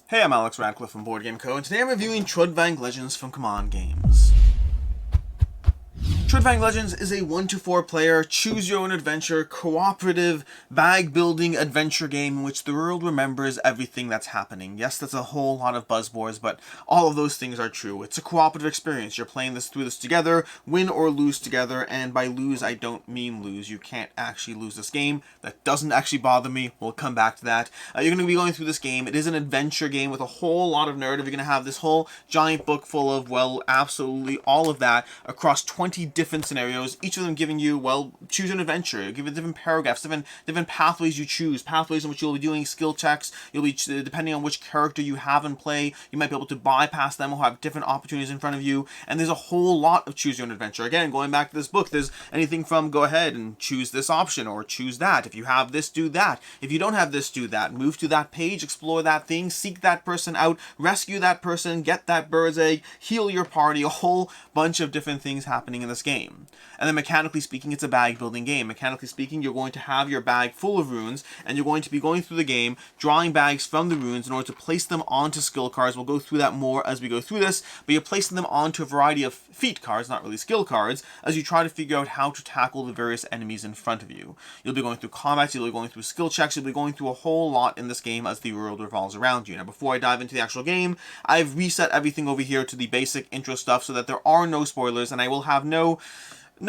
Hey, I'm Alex Radcliffe from Board Game Co., and today I'm reviewing Trudvang Legends from Command Games. Trudvang Legends is a 1-to-4 player, choose-your-own-adventure, cooperative, bag-building adventure game in which the world remembers everything that's happening. Yes, that's a whole lot of buzzwords, but all of those things are true. It's a cooperative experience. You're playing through this together, win or lose together, and by lose, I don't mean lose. You can't actually lose this game. That doesn't actually bother me. We'll come back to that. You're going to be going through this game. It is an adventure game with a whole lot of narrative. You're going to have this whole giant book full of, well, absolutely all of that across 20 different scenarios, each of them giving you, well, choose an adventure, give it different paragraphs, different pathways you choose, pathways in which you'll be doing skill checks. You'll be, depending on which character you have in play, you might be able to bypass them or have different opportunities in front of you, and there's a whole lot of choose your own adventure. Again, going back to this book, there's anything from go ahead and choose this option or choose that. If you have this, do that. If you don't have this, do that. Move to that page, explore that thing, seek that person out, rescue that person, get that bird's egg, heal your party, a whole bunch of different things happening in this game. And then mechanically speaking, it's a bag building game. Mechanically speaking, you're going to have your bag full of runes, and you're going to be going through the game, drawing bags from the runes in order to place them onto skill cards. We'll go through that more as we go through this, but you're placing them onto a variety of feat cards, not really skill cards, as you try to figure out how to tackle the various enemies in front of you. You'll be going through combat, you'll be going through skill checks, you'll be going through a whole lot in this game as the world revolves around you. Now, before I dive into the actual game, I've reset everything over here to the basic intro stuff so that there are no spoilers, and I will have no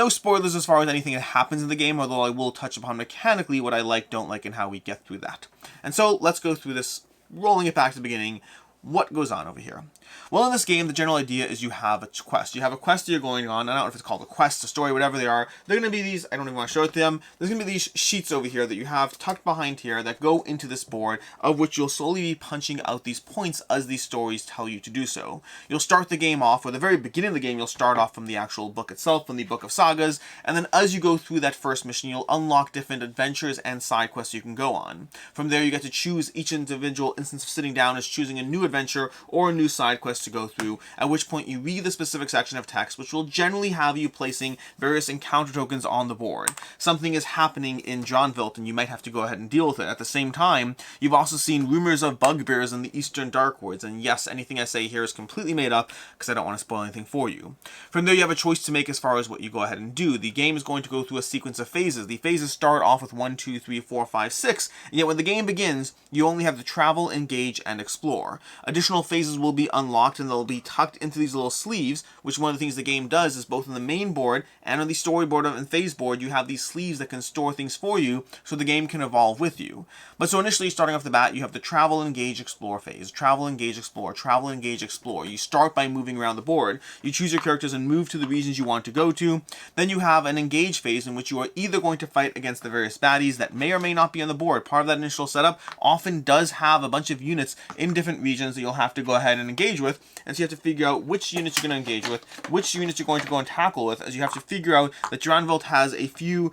spoilers as far as anything that happens in the game, although I will touch upon mechanically what I like, don't like, and how we get through that. And so, let's go through this, rolling it back to the beginning. What goes on over here? Well, in this game, the general idea is you have a quest. You have a quest that you're going on. I don't know if it's called a quest, a story, whatever they are. They're going to be these, I don't even want to show it to them. There's going to be these sheets over here that you have tucked behind here that go into this board, of which you'll slowly be punching out these points as these stories tell you to do so. You'll start the game off, or the very beginning of the game, you'll start off from the actual book itself, from the book of sagas, and then as you go through that first mission, you'll unlock different adventures and side quests you can go on. From there, you get to choose each individual instance of sitting down as choosing a new adventure or a new side quest to go through, at which point you read the specific section of text, which will generally have you placing various encounter tokens on the board. Something is happening in Jonvilt, and you might have to go ahead and deal with it. At the same time, you've also seen rumors of bugbears in the Eastern Darkwoods, and yes, anything I say here is completely made up, because I don't want to spoil anything for you. From there, you have a choice to make as far as what you go ahead and do. The game is going to go through a sequence of phases. The phases start off with 1, 2, 3, 4, 5, 6, and yet when the game begins, you only have to travel, engage, and explore. Additional phases will be unlocked, and they'll be tucked into these little sleeves, which one of the things the game does is both on the main board and on the storyboard and phase board, you have these sleeves that can store things for you so the game can evolve with you. But so initially, starting off the bat, you have the travel, engage, explore phase. Travel, engage, explore. Travel, engage, explore. You start by moving around the board. You choose your characters and move to the regions you want to go to. Then you have an engage phase in which you are either going to fight against the various baddies that may or may not be on the board. Part of that initial setup often does have a bunch of units in different regions that you'll have to go ahead and engage with, and so you have to figure out which units you're going to engage with, which units you're going to go and tackle with, as you have to figure out that Jonvilt has a few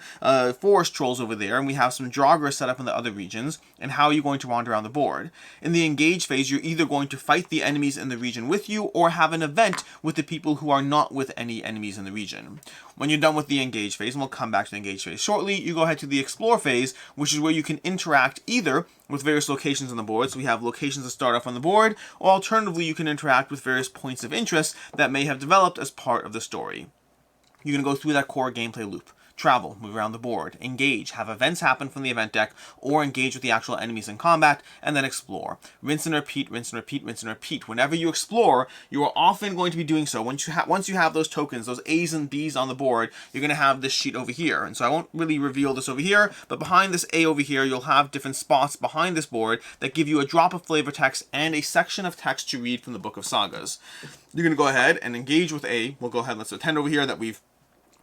forest trolls over there, and we have some Draugr set up in the other regions, and how are you going to wander around the board. In the engage phase, you're either going to fight the enemies in the region with you, or have an event with the people who are not with any enemies in the region. When you're done with the engage phase, and we'll come back to the engage phase shortly, you go ahead to the explore phase, which is where you can interact either with various locations on the board. So we have locations that start off on the board, or alternatively you can interact with various points of interest that may have developed as part of the story. You're going to go through that core gameplay loop. Travel, move around the board, engage, have events happen from the event deck, or engage with the actual enemies in combat, and then explore. Rinse and repeat, rinse and repeat, rinse and repeat. Whenever you explore, you are often going to be doing so. Once you have those tokens, those A's and B's on the board, you're going to have this sheet over here. And so I won't really reveal this over here, but behind this A over here, you'll have different spots behind this board that give you a drop of flavor text and a section of text to read from the Book of Sagas. You're going to go ahead and engage with A. We'll go ahead and let's pretend over here that we've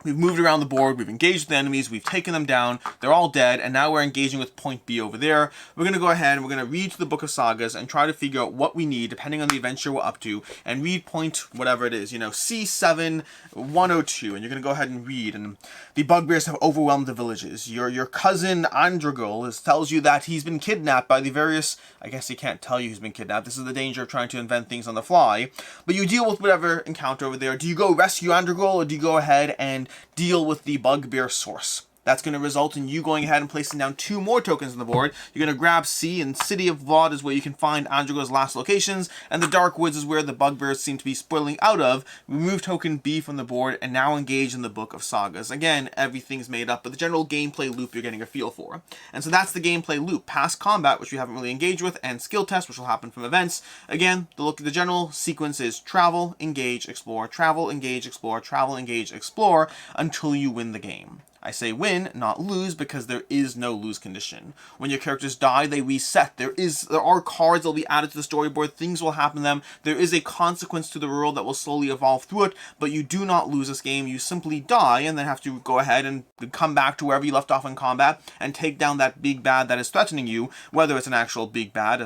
moved around the board, we've engaged with the enemies, we've taken them down, they're all dead, and now we're engaging with point B over there. We're going to go ahead and we're going to read to the Book of Sagas and try to figure out what we need, depending on the adventure we're up to, and read point whatever it is, C7 102, and you're going to go ahead and read, and the bugbears have overwhelmed the villages. Your cousin Andragul tells you that he's been kidnapped by the various, I guess he can't tell you he's been kidnapped, this is the danger of trying to invent things on the fly, but you deal with whatever encounter over there. Do you go rescue Andragul, or do you go ahead and deal with the bugbear source? That's going to result in you going ahead and placing down 2 more tokens on the board. You're going to grab C, and City of Vaught is where you can find Androgo's last locations, and the Dark Woods is where the bugbears seem to be spoiling out of. Remove token B from the board, and now engage in the Book of Sagas. Again, everything's made up, but the general gameplay loop you're getting a feel for. And so that's the gameplay loop. Past combat, which we haven't really engaged with, and skill test, which will happen from events. Again, the general sequence is travel, engage, explore, travel, engage, explore, travel, engage, explore, until you win the game. I say win, not lose, because there is no lose condition. When your characters die, they reset. There are cards that will be added to the storyboard. Things will happen to them. There is a consequence to the world that will slowly evolve through it, but you do not lose this game. You simply die and then have to go ahead and come back to wherever you left off in combat and take down that big bad that is threatening you, whether it's an actual big bad,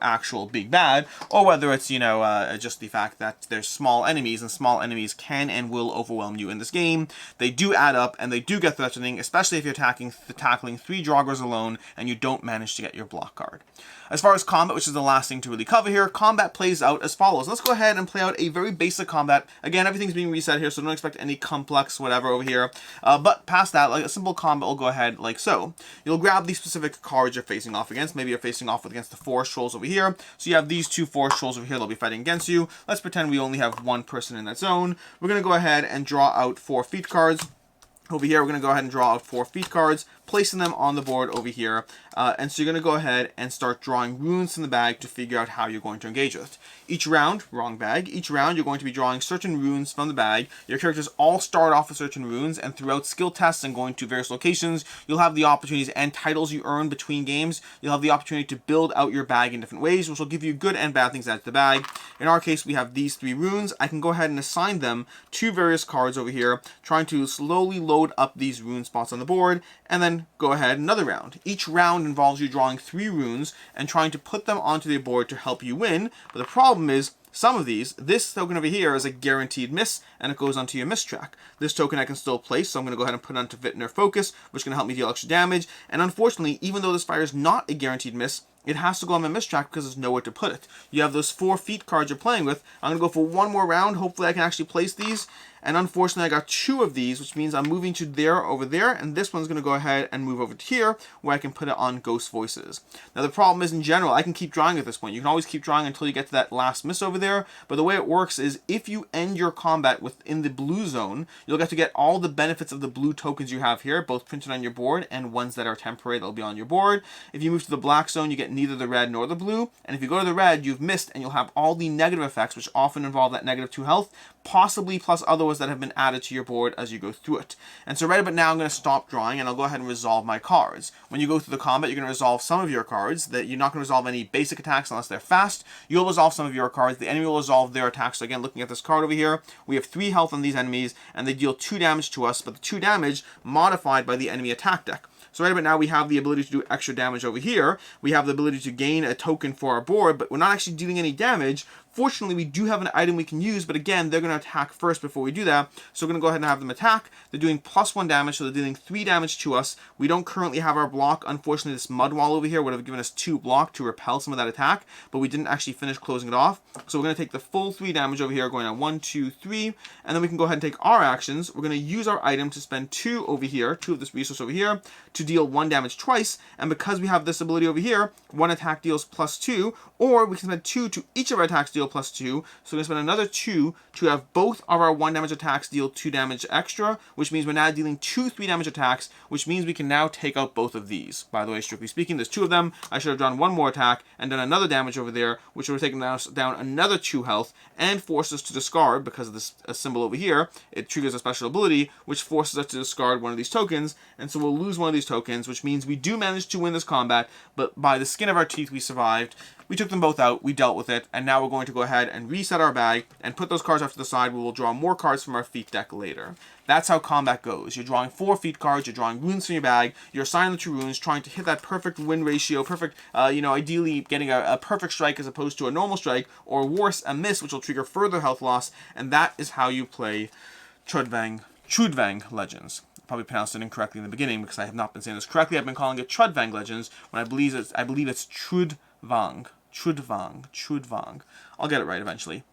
actual big bad, or whether it's, just the fact that there's small enemies, and small enemies can and will overwhelm you in this game. They do add up, and they do get threatening, especially if you're tackling 3 Draugrs alone and you don't manage to get your block card. As far as combat, which is the last thing to really cover here, combat plays out as follows. Let's go ahead and play out a very basic combat. Again, everything's being reset here, so don't expect any complex whatever over here. But past that, like a simple combat will go ahead like so. You'll grab these specific cards you're facing off against. Maybe you're facing off against the Forest Trolls over here. So you have these 2 Forest Trolls over here. They'll be fighting against you. Let's pretend we only have 1 person in that zone. We're going to go ahead and draw out 4 feat cards. Over here, we're going to go ahead and draw out 4 feat cards, placing them on the board over here. And so you're going to go ahead and start drawing runes from the bag to figure out how you're going to engage with it. Each round, wrong bag, each round you're going to be drawing certain runes from the bag. Your characters all start off with certain runes, and throughout skill tests and going to various locations, you'll have the opportunities and titles you earn between games. You'll have the opportunity to build out your bag in different ways, which will give you good and bad things added to the bag. In our case, we have these 3 runes. I can go ahead and assign them to various cards over here, trying to slowly load up these rune spots on the board, and then go ahead another round. Each round involves you drawing 3 runes and trying to put them onto the board to help you win. But the problem is, some of these, this token over here is a guaranteed miss, and it goes onto your miss track. This token I can still place, so I'm going to go ahead and put it onto Vintner Focus, which can help me deal extra damage. And unfortunately, even though this fire is not a guaranteed miss, it has to go on my miss track because there's nowhere to put it. You have those 4 feat cards you're playing with. I'm going to go for 1 more round. Hopefully I can actually place these. And unfortunately, I got 2 of these, which means I'm moving to there over there, and this one's going to go ahead and move over to here, where I can put it on Ghost Voices. Now, the problem is, in general, I can keep drawing at this point. You can always keep drawing until you get to that last miss over there, but the way it works is, if you end your combat within the blue zone, you'll get to get all the benefits of the blue tokens you have here, both printed on your board, and ones that are temporary that'll be on your board. If you move to the black zone, you get neither the red nor the blue, and if you go to the red, you've missed, and you'll have all the negative effects, which often involve that negative 2 health, possibly plus other ones that have been added to your board as you go through it. And so right about now, I'm going to stop drawing, and I'll go ahead and resolve my cards. When you go through the combat, you're going to resolve some of your cards. That you're not going to resolve any basic attacks unless they're fast. You'll resolve some of your cards. The enemy will resolve their attacks. So again, looking at this card over here, we have 3 health on these enemies, and they deal 2 damage to us, but the 2 damage modified by the enemy attack deck. So right about now, we have the ability to do extra damage over here. We have the ability to gain a token for our board, but we're not actually dealing any damage. Fortunately, we do have an item we can use, but again, they're going to attack first before we do that. So we're going to go ahead and have them attack. They're doing +1 damage, so they're dealing 3 damage to us. We don't currently have our block. Unfortunately, this mud wall over here would have given us 2 block to repel some of that attack, but we didn't actually finish closing it off. So we're going to take the full 3 damage over here, going on 1, 2, 3, and then we can go ahead and take our actions. We're going to use our item to spend 2 over here, 2 of this resource over here, to deal 1 damage twice, and because we have this ability over here, 1 attack deals +2, or we can spend 2 to each of our attacks deal +2, so we're going to spend another 2 to have both of our 1 damage attacks deal 2 damage extra, which means we're now dealing 2 3 damage attacks, which means we can now take out both of these. By the way, strictly speaking, there's 2 of them. I should have drawn 1 more attack and done another damage over there, which would have taken down another 2 health and forced us to discard, because of this symbol over here, it triggers a special ability, which forces us to discard 1 of these tokens, and so we'll lose 1 of these tokens, which means we do manage to win this combat, but by the skin of our teeth we survived. We took them both out, we dealt with it, and now we're going to go ahead and reset our bag and put those cards off to the side. We will draw more cards from our feat deck later. That's how combat goes. You're drawing 4 feat cards, you're drawing runes from your bag, you're assigning the 2 runes, trying to hit that perfect win ratio, perfect, ideally getting a perfect strike as opposed to a normal strike, or worse, a miss, which will trigger further health loss, and that is how you play Trudvang Legends. Probably pronounced it incorrectly in the beginning because I have not been saying this correctly. I've been calling it Trudvang Legends when I believe it's Trudvang. I'll get it right eventually.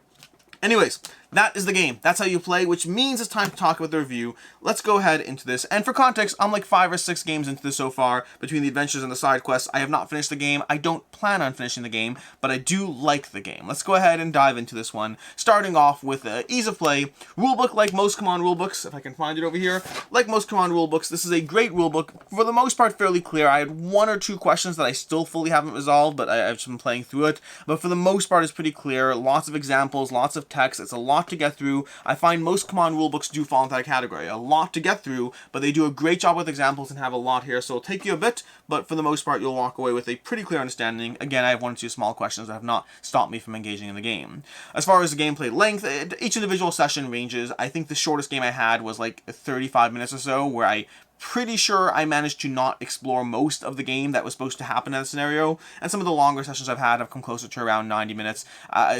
Anyways, that is the game. That's how you play, which means it's time to talk about the review. Let's go ahead into this. And for context, I'm like 5 or 6 games into this so far, between the adventures and the side quests. I have not finished the game. I don't plan on finishing the game, but I do like the game. Let's go ahead and dive into this one. Starting off with ease of play. Rulebook, like most Command rulebooks, if I can find it over here. Like most Command rulebooks, this is a great rulebook. For the most part, fairly clear. I had 1 or 2 questions that I still fully haven't resolved, but I've just been playing through it. But for the most part, it's pretty clear. Lots of examples, lots of text. It's a lot to get through. I find most Command rulebooks do fall into that category. A lot to get through, but they do a great job with examples and have a lot here. So it'll take you a bit, but for the most part, you'll walk away with a pretty clear understanding. Again, I have 1 or 2 small questions that have not stopped me from engaging in the game. As far as the gameplay length, each individual session ranges. I think the shortest game I had was like 35 minutes or so, where I pretty sure I managed to not explore most of the game that was supposed to happen in that scenario, and some of the longer sessions I've had have come closer to around 90 minutes.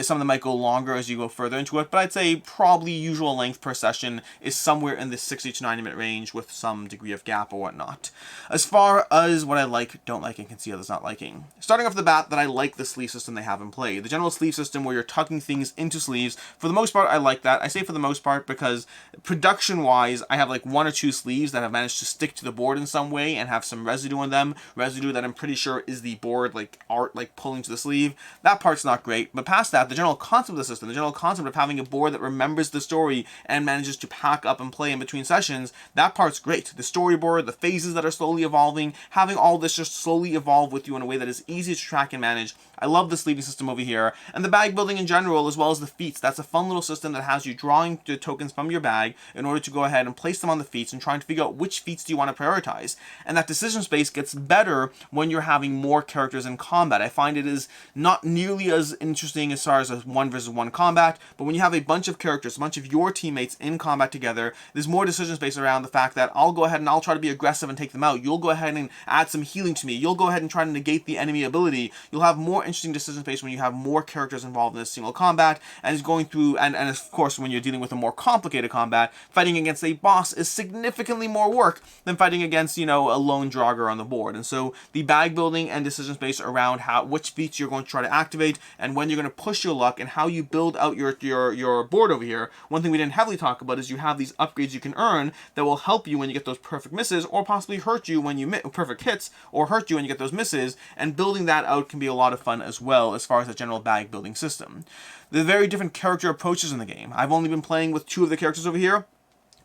Some of them might go longer as you go further into it, but I'd say probably usual length per session is somewhere in the 60 to 90 minute range with some degree of gap or whatnot. As far as what I like, don't like, and can see others not liking. Starting off the bat, that I like the sleeve system they have in play. The general sleeve system where you're tucking things into sleeves, for the most part, I like that. I say for the most part because production-wise, I have like 1 or 2 sleeves that have managed to stick to the board in some way and have some residue on them. Residue that I'm pretty sure is the board, like art, like pulling to the sleeve. That part's not great. But past that, the general concept of the system, the general concept of having a board that remembers the story and manages to pack up and play in between sessions, that part's great. The storyboard, the phases that are slowly evolving, having all this just slowly evolve with you in a way that is easy to track and manage. I love the sleeving system over here. And the bag building in general, as well as the feats. That's a fun little system that has you drawing the tokens from your bag in order to go ahead and place them on the feats and trying to figure out which feats do you want to prioritize. And that decision space gets better when you're having more characters in combat. I find it is not nearly as interesting as far as a 1 versus 1 combat, but when you have a bunch of characters, a bunch of your teammates in combat together, there's more decision space around the fact that I'll go ahead and I'll try to be aggressive and take them out. You'll go ahead and add some healing to me. You'll go ahead and try to negate the enemy ability. You'll have more interesting decision space when you have more characters involved in a single combat, and is going through, and of course when you're dealing with a more complicated combat, fighting against a boss is significantly more work than fighting against, you know, a lone jogger on the board. And so the bag building and decision space around which feats you're going to try to activate and when you're going to push your luck and how you build out your board over here. One thing we didn't heavily talk about is you have these upgrades you can earn that will help you when you get those perfect misses, or possibly hurt you when you perfect hits, or hurt you when you get those misses, and building that out can be a lot of fun as well as far as the general bag building system. There are very different character approaches in the game. I've only been playing with 2 of the characters over here,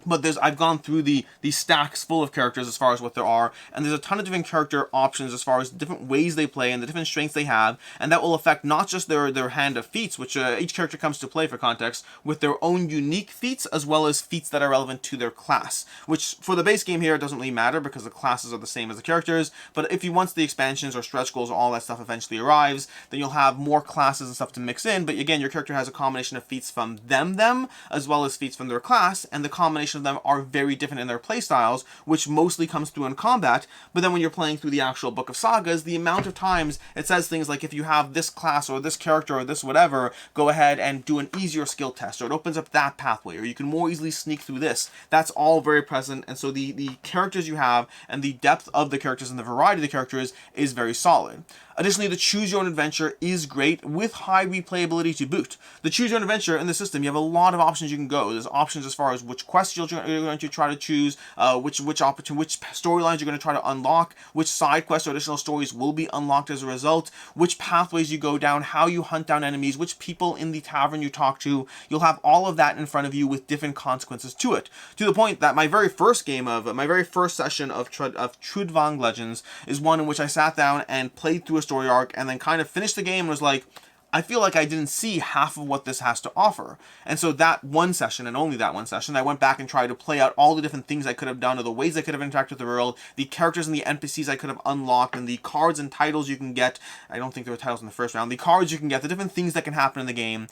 but I've gone through the stacks full of characters as far as what there are, and there's a ton of different character options as far as different ways they play and the different strengths they have, and that will affect not just their hand of feats, which each character comes to play for context with their own unique feats, as well as feats that are relevant to their class, which for the base game here it doesn't really matter because the classes are the same as the characters. But if you once the expansions or stretch goals or all that stuff eventually arrives, then you'll have more classes and stuff to mix in. But again, your character has a combination of feats from them as well as feats from their class, and the combination of them are very different in their playstyles, which mostly comes through in combat. But then when you're playing through the actual book of sagas, the amount of times it says things like, if you have this class or this character or this whatever, go ahead and do an easier skill test, or it opens up that pathway, or you can more easily sneak through this. That's all very present, and so the characters you have and the depth of the characters and the variety of the characters is very solid. Additionally, the choose your own adventure is great with high replayability to boot. The choose your own adventure in the system, you have a lot of options you can go. There's options as far as which quests you're going to try to choose, which storylines you're going to try to unlock, which side quests or additional stories will be unlocked as a result, which pathways you go down, how you hunt down enemies, which people in the tavern you talk to. You'll have all of that in front of you with different consequences to it. To the point that my very first session of Trudvang Legends is one in which I sat down and played through a story arc and then kind of finished the game and was like, I feel like I didn't see half of what this has to offer. And so that one session, and only that one session, I went back and tried to play out all the different things I could have done, or the ways I could have interacted with the world, the characters and the NPCs I could have unlocked, and the cards and titles you can get. I don't think there were titles in the first round. The cards you can get, the different things that can happen in the game.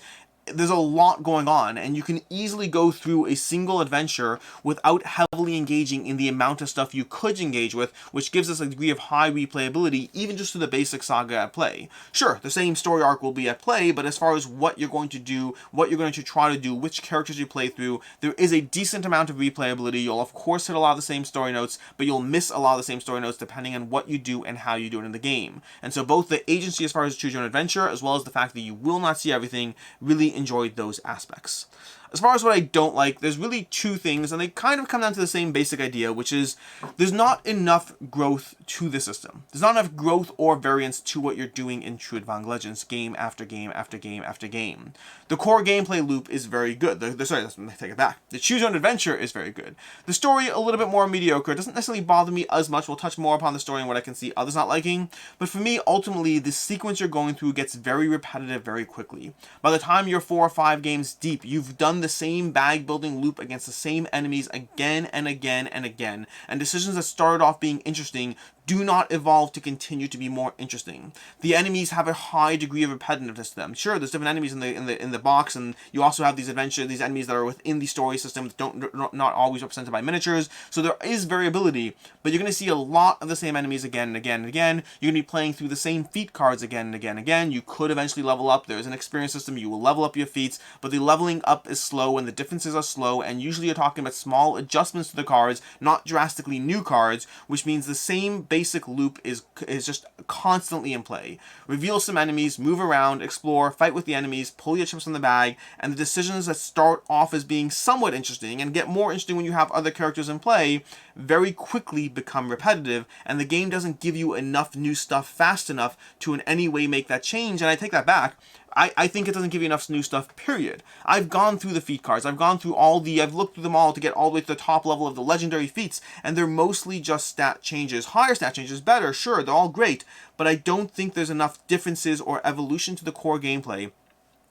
There's a lot going on, and you can easily go through a single adventure without heavily engaging in the amount of stuff you could engage with, which gives us a degree of high replayability, even just to the basic saga at play. Sure, the same story arc will be at play, but as far as what you're going to do, what you're going to try to do, which characters you play through, there is a decent amount of replayability. You'll of course hit a lot of the same story notes, but you'll miss a lot of the same story notes depending on what you do and how you do it in the game. And so both the agency as far as choose your own adventure, as well as the fact that you will not see everything, really enjoyed those aspects. As far as what I don't like, there's really two things, and they kind of come down to the same basic idea, which is there's not enough growth to the system. There's not enough growth or variance to what you're doing in Trudvang Legends, game after game after game after game. The core gameplay loop is very good. Sorry, let me take it back. The choose your own adventure is very good. The story, a little bit more mediocre. It doesn't necessarily bother me as much. We'll touch more upon the story and what I can see others not liking. But for me, ultimately, the sequence you're going through gets very repetitive very quickly. By the time you're 4 or 5 games deep, you've done the same bag building loop against the same enemies again and again and again, and decisions that started off being interesting do not evolve to continue to be more interesting. The enemies have a high degree of repetitiveness to them. Sure, there's different enemies in the box, and you also have these enemies that are within the story system that not always represented by miniatures. So there is variability, but you're going to see a lot of the same enemies again and again and again. You're going to be playing through the same feat cards again and again and again. You could eventually level up. There's an experience system. You will level up your feats, but the leveling up is slow and the differences are slow. And usually you're talking about small adjustments to the cards, not drastically new cards, which means the same basic loop is just constantly in play. Reveal some enemies, move around, explore, fight with the enemies, pull your chips from the bag, and the decisions that start off as being somewhat interesting and get more interesting when you have other characters in play very quickly become repetitive, and the game doesn't give you enough new stuff fast enough to in any way make that change. And I take that back. I think it doesn't give you enough new stuff, period. I've gone through the feat cards. I've looked through them all to get all the way to the top level of the legendary feats, and they're mostly just stat changes. Higher stat changes, better, sure, they're all great, but I don't think there's enough differences or evolution to the core gameplay.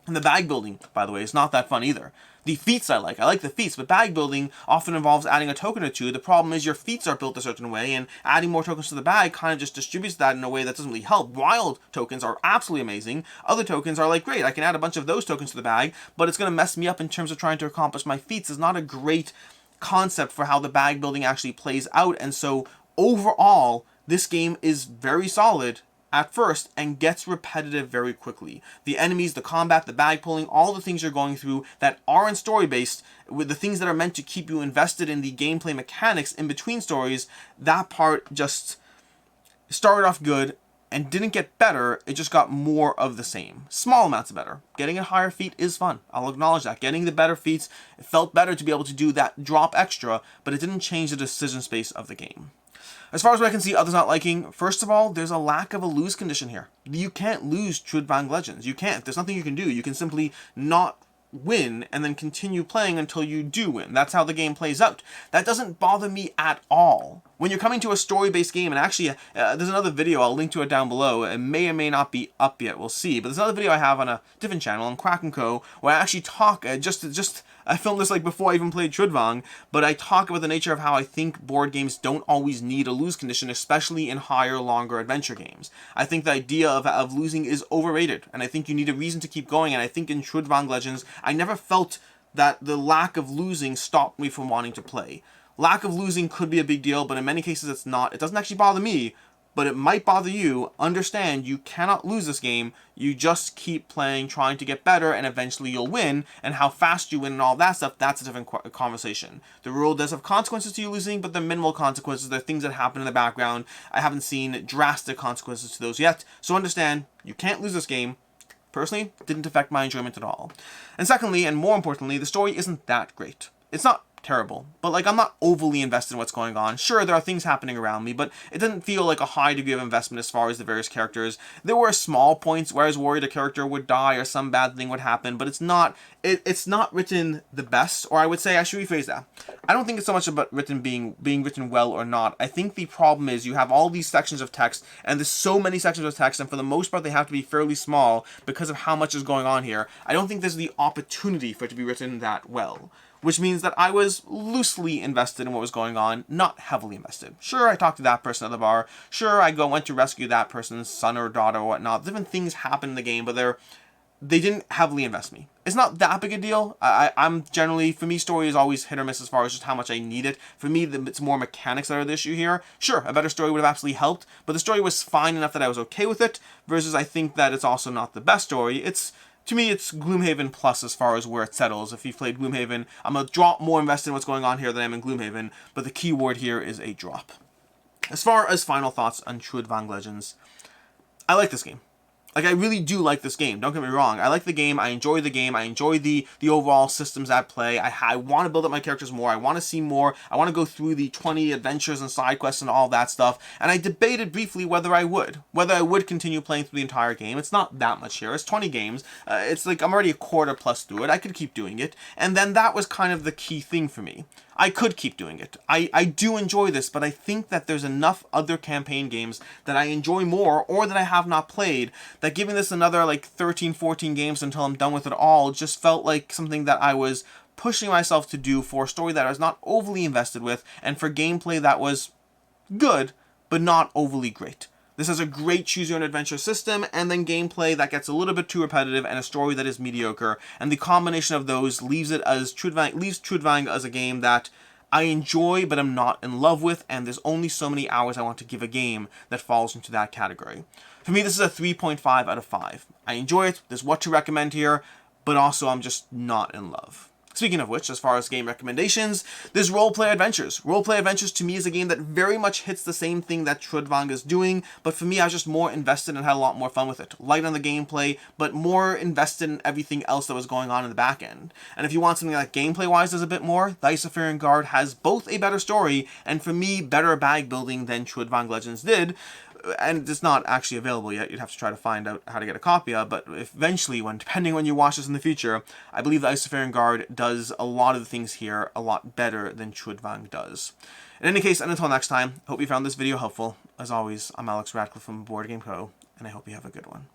And the bag building, by the way, is not that fun either. The feats I like the feats, but bag building often involves adding a token or two. The problem is your feats are built a certain way, and adding more tokens to the bag kind of just distributes that in a way that doesn't really help. Wild tokens are absolutely amazing. Other tokens are like, great, I can add a bunch of those tokens to the bag, but it's going to mess me up in terms of trying to accomplish my feats. It's not a great concept for how the bag building actually plays out, and so overall, this game is very solid at first and gets repetitive very quickly. The enemies, the combat, the bag pulling, all the things you're going through that aren't story based, with the things that are meant to keep you invested in the gameplay mechanics in between stories, that part just started off good and didn't get better. It just got more of the same. Small amounts of better. Getting a higher feat is fun. I'll acknowledge that. Getting the better feats, it felt better to be able to do that drop extra, but it didn't change the decision space of the game. As far as what I can see others not liking, first of all, there's a lack of a lose condition here. You can't lose Trudvang Legends. You can't. There's nothing you can do. You can simply not win and then continue playing until you do win. That's how the game plays out. That doesn't bother me at all. When you're coming to a story-based game, and actually there's another video, I'll link to it down below. It may or may not be up yet, we'll see. But there's another video I have on a different channel, on Crack & Co, where I actually talk, I filmed this like before I even played Trudvang, but I talk about the nature of how I think board games don't always need a lose condition, especially in higher, longer adventure games. I think the idea of losing is overrated, and I think you need a reason to keep going, and I think in Trudvang Legends, I never felt that the lack of losing stopped me from wanting to play. Lack of losing could be a big deal, but in many cases it's not. It doesn't actually bother me, but it might bother you. Understand, you cannot lose this game. You just keep playing, trying to get better, and eventually you'll win. And how fast you win and all that stuff, that's a different conversation. The rule does have consequences to you losing, but they're minimal consequences. They're things that happen in the background. I haven't seen drastic consequences to those yet. So understand, you can't lose this game. Personally, didn't affect my enjoyment at all. And secondly, and more importantly, the story isn't that great. It's not terrible, but like I'm not overly invested in what's going on. Sure, there are things happening around me, but it didn't feel like a high degree of investment as far as the various characters. There were small points where I was worried a character would die or some bad thing would happen, but it's not written the best, or I would say I should rephrase that. I don't think it's so much about being written well or not. I think the problem is you have all these sections of text, and there's so many sections of text, and for the most part they have to be fairly small because of how much is going on here. I don't think there's the opportunity for it to be written that well. Which means that I was loosely invested in what was going on, not heavily invested. Sure, I talked to that person at the bar. Sure, I went to rescue that person's son or daughter or whatnot. Different things happen in the game, but they didn't heavily invest me. It's not that big a deal. I'm generally, for me, story is always hit or miss as far as just how much I need it. For me, it's more mechanics that are the issue here. Sure, a better story would have absolutely helped, but the story was fine enough that I was okay with it, versus I think that it's also not the best story. To me, it's Gloomhaven plus as far as where it settles. If you've played Gloomhaven, I'm a drop more invested in what's going on here than I am in Gloomhaven, but the key word here is a drop. As far as final thoughts on Trudvang Legends, I like this game. Like, I really do like this game. Don't get me wrong. I like the game. I enjoy the game. I enjoy the overall systems at play. I want to build up my characters more. I want to see more. I want to go through the 20 adventures and side quests and all that stuff. And I debated briefly whether I would continue playing through the entire game. It's not that much here. It's 20 games. It's like I'm already a quarter plus through it. I could keep doing it. And then that was kind of the key thing for me. I could keep doing it. I do enjoy this, but I think that there's enough other campaign games that I enjoy more or that I have not played that giving this another like 13, 14 games until I'm done with it all just felt like something that I was pushing myself to do for a story that I was not overly invested with and for gameplay that was good, but not overly great. This has a great choose your own adventure system and then gameplay that gets a little bit too repetitive and a story that is mediocre. And the combination of those leaves Trudvang as a game that I enjoy but I'm not in love with, and there's only so many hours I want to give a game that falls into that category. For me, this is a 3.5 out of 5. I enjoy it, there's what to recommend here, but also I'm just not in love. Speaking of which, as far as game recommendations, there's Roleplay Adventures. Roleplay Adventures to me is a game that very much hits the same thing that Trudvang is doing, but for me I was just more invested and had a lot more fun with it. Light on the gameplay, but more invested in everything else that was going on in the back end. And if you want something that gameplay-wise does a bit more, the Usurping Guard has both a better story, and for me, better bag building than Trudvang Legends did. And it's not actually available yet. You'd have to try to find out how to get a copy of, but eventually, depending when you watch this in the future, I believe the Usurping Guard does a lot of the things here a lot better than Trudvang does. In any case, and until next time, hope you found this video helpful. As always, I'm Alex Radcliffe from Board Game Co., and I hope you have a good one.